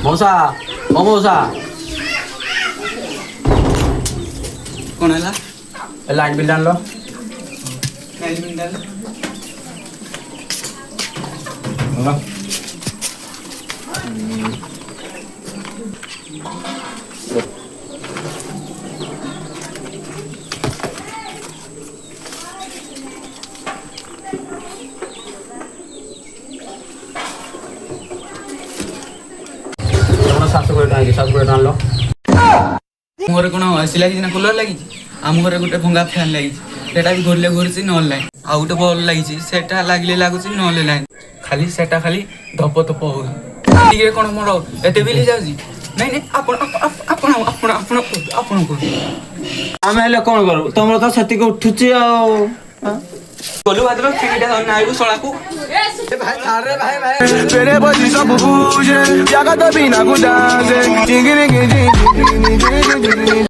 मौसा ओ मौसा कौन है लाइट बिल डाल लो मोर कौन एसी लगी ना कूलर लगी आम घर गोटे भंगा फैन लगी सेटा भी घोरले घूरी नल लाइन आउ गोटे बल्ब लगी सेटा लगले लगुच नल लाइन खाली सेटा खाली धप धप हो कौन मोर एत बिल जाऊँगी नहीं नहीं आपण आपण आपण आपण आम हेले कौन करू तुम तो से उठुची बोलू भाद्र फिटा नाइबू सड़ाकू Pere pode só pro buje, jaga da bina com dança.